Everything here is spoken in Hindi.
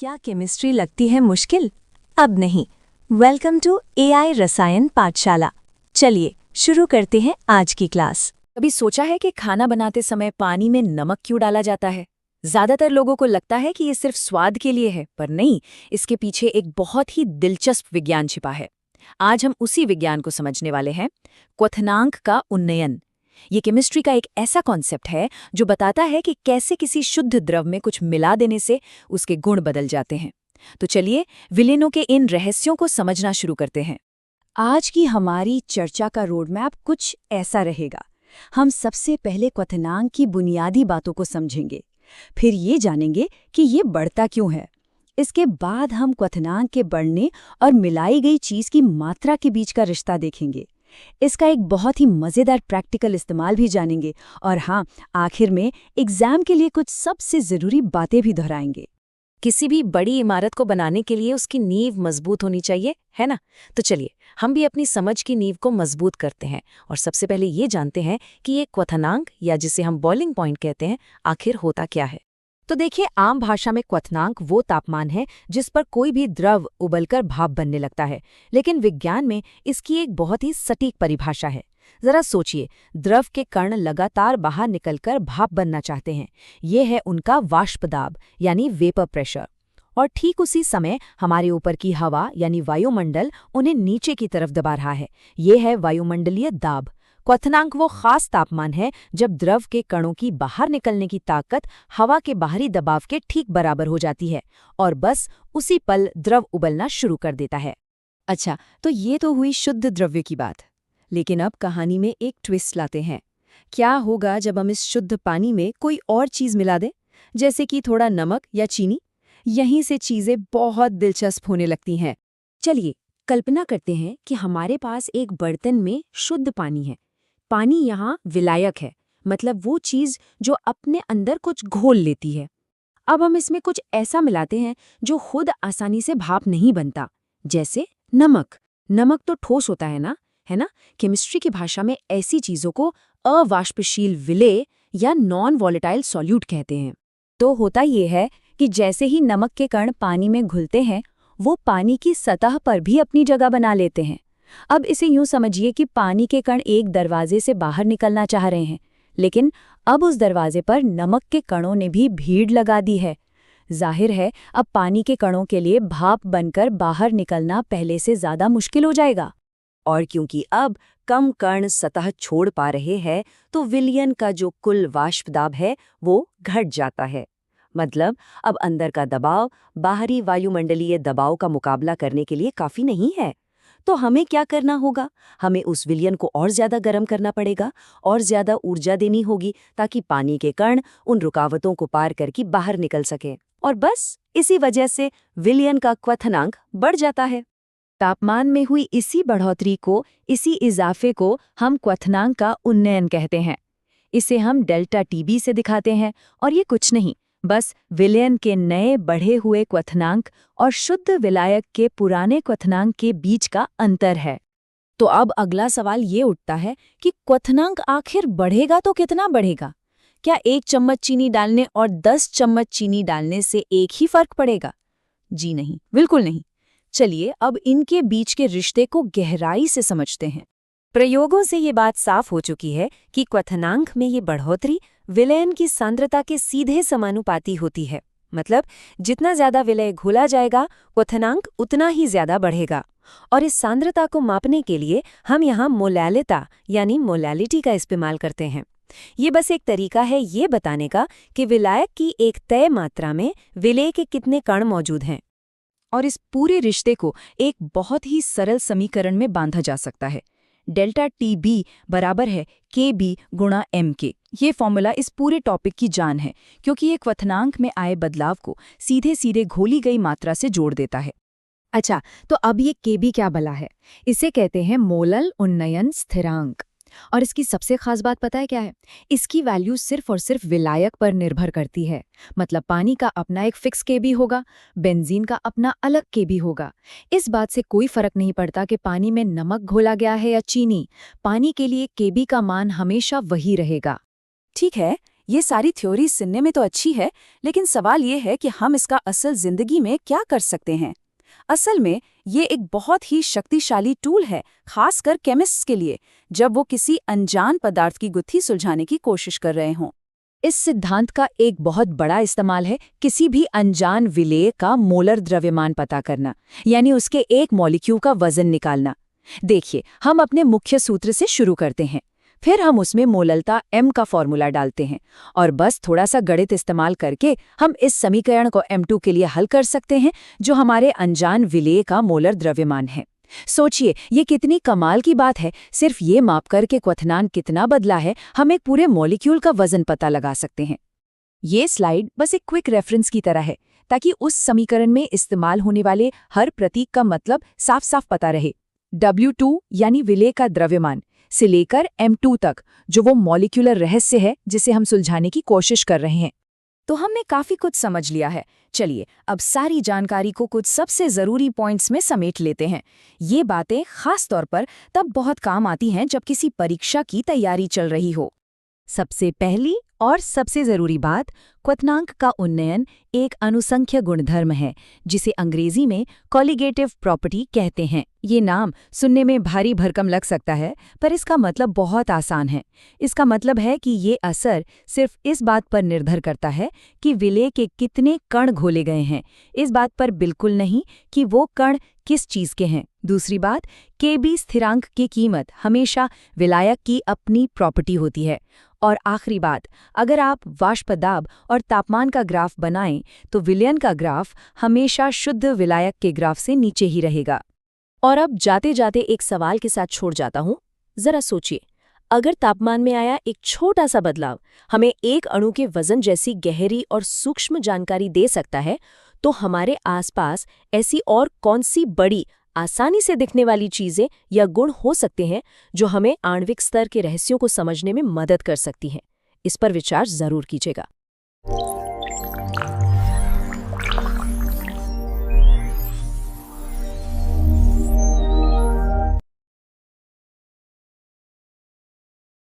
क्या केमिस्ट्री लगती है मुश्किल? अब नहीं। वेलकम टू एआई रसायन पाठशाला। चलिए शुरू करते हैं आज की क्लास। कभी सोचा है कि खाना बनाते समय पानी में नमक क्यों डाला जाता है? ज्यादातर लोगों को लगता है कि ये सिर्फ स्वाद के लिए है, पर नहीं, इसके पीछे एक बहुत ही दिलचस्प विज्ञान छिपा है। आज हम उसी विज्ञान को समझने वाले हैं, क्वथनांक का उन्नयन। ये केमिस्ट्री का एक ऐसा कॉन्सेप्ट है जो बताता है कि कैसे किसी शुद्ध द्रव में कुछ मिला देने से उसके गुण बदल जाते हैं। तो चलिए विलेनों के इन रहस्यों को समझना शुरू करते हैं। आज की हमारी चर्चा का रोडमैप कुछ ऐसा रहेगा। हम सबसे पहले क्वथनांक की बुनियादी बातों को समझेंगे, फिर ये जानेंगे कि ये बढ़ता क्यों है। इसके बाद हम क्वथनांक के बढ़ने और मिलाई गई चीज की मात्रा के बीच का रिश्ता देखेंगे। इसका एक बहुत ही मजेदार प्रैक्टिकल इस्तेमाल भी जानेंगे और हाँ, आखिर में एग्जाम के लिए कुछ सबसे जरूरी बातें भी दोहराएंगे। किसी भी बड़ी इमारत को बनाने के लिए उसकी नींव मजबूत होनी चाहिए, है ना? तो चलिए हम भी अपनी समझ की नींव को मजबूत करते हैं और सबसे पहले ये जानते हैं कि ये क्वथनांक या जिसे हम बॉइलिंग पॉइंट कहते हैं, आखिर होता क्या है। तो देखिए, आम भाषा में क्वथनांक वो तापमान है जिस पर कोई भी द्रव उबलकर भाप बनने लगता है, लेकिन विज्ञान में इसकी एक बहुत ही सटीक परिभाषा है। जरा सोचिए, द्रव के कण लगातार बाहर निकलकर भाप बनना चाहते हैं। ये है उनका वाष्प दाब यानी वेपर प्रेशर। और ठीक उसी समय हमारे ऊपर की हवा यानी वायुमंडल उन्हें नीचे की तरफ दबा रहा है। ये है वायुमंडलीय दाब। क्वथनांक वो खास तापमान है जब द्रव के कणों की बाहर निकलने की ताकत हवा के बाहरी दबाव के ठीक बराबर हो जाती है और बस उसी पल द्रव उबलना शुरू कर देता है। अच्छा, तो ये तो हुई शुद्ध द्रव्य की बात। लेकिन अब कहानी में एक ट्विस्ट लाते हैं। क्या होगा जब हम इस शुद्ध पानी में कोई और चीज मिला दें, जैसे कि थोड़ा नमक या चीनी? यहीं से चीजें बहुत दिलचस्प होने लगती हैं। चलिए कल्पना करते हैं कि हमारे पास एक बर्तन में शुद्ध पानी है। पानी यहाँ विलायक है, मतलब वो चीज जो अपने अंदर कुछ घोल लेती है। अब हम इसमें कुछ ऐसा मिलाते हैं जो खुद आसानी से भाप नहीं बनता, जैसे नमक। नमक तो ठोस होता है ना, केमिस्ट्री की भाषा में ऐसी चीजों को अवाष्पशील विलेय या नॉन वॉलेटाइल सॉल्यूट कहते हैं। तो होता ये है कि जैसे ही नमक के कण पानी में घुलते हैं, वो पानी की सतह पर भी अपनी जगह बना लेते हैं। अब इसे यूं समझिए कि पानी के कण एक दरवाजे से बाहर निकलना चाह रहे हैं, लेकिन अब उस दरवाजे पर नमक के कणों ने भी भीड़ लगा दी है। जाहिर है, अब पानी के कणों के लिए भाप बनकर बाहर निकलना पहले से ज्यादा मुश्किल हो जाएगा। और क्योंकि अब कम कण सतह छोड़ पा रहे हैं, तो विलयन का जो कुल वाष्प दाब है वो घट जाता है। मतलब अब अंदर का दबाव बाहरी वायुमंडलीय दबाव का मुकाबला करने के लिए काफी नहीं है। तो हमें क्या करना होगा? हमें उस विलयन को और ज्यादा गर्म करना पड़ेगा और ज्यादा ऊर्जा देनी होगी ताकि पानी के कण उन रुकावटों को पार करके बाहर निकल सके। और बस इसी वजह से विलयन का क्वथनांक बढ़ जाता है। तापमान में हुई इसी बढ़ोतरी को, इसी इजाफे को हम क्वथनांक का उन्नयन कहते हैं। इसे हम डेल्टा टीबी से दिखाते हैं और ये कुछ नहीं, बस विलयन के नए बढ़े हुए क्वथनांक और शुद्ध विलायक के पुराने क्वथनांक के बीच का अंतर है। तो अब अगला सवाल ये उठता है कि क्वथनांक आखिर बढ़ेगा तो कितना बढ़ेगा? क्या 1 चम्मच चीनी डालने और 10 चम्मच चीनी डालने से एक ही फर्क पड़ेगा? जी नहीं, बिल्कुल नहीं। चलिए अब इनके बीच के रिश्ते को गहराई से समझते हैं। प्रयोगों से ये बात साफ हो चुकी है कि क्वथनांक में ये बढ़ोतरी विलयन की सांद्रता के सीधे समानुपाती होती है। मतलब जितना ज्यादा विलय घुला जाएगा, क्वथनांक उतना ही ज्यादा बढ़ेगा। और इस सांद्रता को मापने के लिए हम यहाँ मोलैलिता यानी मोलैलिटी का इस्तेमाल करते हैं। ये बस एक तरीका है ये बताने का कि विलायक की एक तय मात्रा में विलेय के कितने कण मौजूद हैं। और इस पूरे रिश्ते को एक बहुत ही सरल समीकरण में बांधा जा सकता है। डेल्टा टी बी बराबर है के बी गुणा एम के। ये फॉर्मूला इस पूरे टॉपिक की जान है, क्योंकि ये क्वथनांक में आए बदलाव को सीधे सीधे घोली गई मात्रा से जोड़ देता है। अच्छा, तो अब ये के बी क्या भला है? इसे कहते हैं मोलल उन्नयन स्थिरांक। और इसकी सबसे खास बात पता है क्या है? इसकी वैल्यू सिर्फ और सिर्फ विलायक पर निर्भर करती है। मतलब पानी का अपना एक फिक्स केबी होगा, बेंजीन का अपना अलग केबी होगा। इस बात से कोई फर्क नहीं पड़ता कि पानी में नमक घोला गया है या चीनी। पानी के लिए केबी का मान हमेशा वही रहेगा। ठीक है, ये सारी थ्योरी सुनने में तो अच्छी है, लेकिन सवाल ये है कि हम इसका असल जिंदगी में क्या कर सकते हैं। असल में ये एक बहुत ही शक्तिशाली टूल है, खासकर केमिस्ट्स के लिए, जब वो किसी अनजान पदार्थ की गुत्थी सुलझाने की कोशिश कर रहे हों। इस सिद्धांत का एक बहुत बड़ा इस्तेमाल है किसी भी अनजान विलेय का मोलर द्रव्यमान पता करना, यानी उसके एक मॉलिक्यूल का वजन निकालना। देखिए, हम अपने मुख्य सूत्र से शुरू करते हैं, फिर हम उसमें मोललता m का फॉर्मूला डालते हैं, और बस थोड़ा सा गणित इस्तेमाल करके हम इस समीकरण को m2 के लिए हल कर सकते हैं, जो हमारे अनजान विलेय का मोलर द्रव्यमान है। सोचिए, ये कितनी कमाल की बात है। सिर्फ ये माप करके क्वथनांक कितना बदला है, हम एक पूरे मॉलिक्यूल का वजन पता लगा सकते हैं। ये स्लाइड बस एक क्विक रेफरेंस की तरह है, ताकि उस समीकरण में इस्तेमाल होने वाले हर प्रतीक का मतलब साफ साफ पता रहे। W2 यानी विलेय का द्रव्यमान से लेकर M2 तक, जो वो मॉलिक्यूलर रहस्य है जिसे हम सुलझाने की कोशिश कर रहे हैं। तो हमने काफी कुछ समझ लिया है। चलिए, अब सारी जानकारी को कुछ सबसे जरूरी पॉइंट्स में समेट लेते हैं। ये बातें खास तौर पर तब बहुत काम आती हैं जब किसी परीक्षा की तैयारी चल रही हो। सबसे पहली और सबसे जरूरी बात, क्वथनांक का उन्नयन एक अनुसंख्य गुणधर्म है, जिसे अंग्रेजी में कॉलिगेटिव प्रॉपर्टी कहते हैं। ये नाम सुनने में भारी भरकम लग सकता है, पर इसका मतलब बहुत आसान है। इसका मतलब है कि ये असर सिर्फ इस बात पर निर्भर करता है कि विलेय के कितने कण घोले गए हैं, इस बात पर बिल्कुल नहीं कि वो कण किस चीज के हैं। दूसरी बात, Kb स्थिरांक की कीमत हमेशा विलायक की अपनी प्रॉपर्टी होती है। और आखिरी बात, अगर आप वाष्प दाब और तापमान का ग्राफ बनाएं, तो विलयन का ग्राफ हमेशा शुद्ध विलायक के ग्राफ से नीचे ही रहेगा। और अब जाते जाते एक सवाल के साथ छोड़ जाता हूँ। जरा सोचिए, अगर तापमान में आया एक छोटा सा बदलाव हमें एक अणु के वजन जैसी गहरी और सूक्ष्म जानकारी दे सकता है, तो हमारे आसपास ऐसी और कौन सी बड़ी, आसानी से दिखने वाली चीजें या गुण हो सकते हैं जो हमें आणविक स्तर के रहस्यों को समझने में मदद कर सकती हैं? इस पर विचार जरूर कीजिएगा।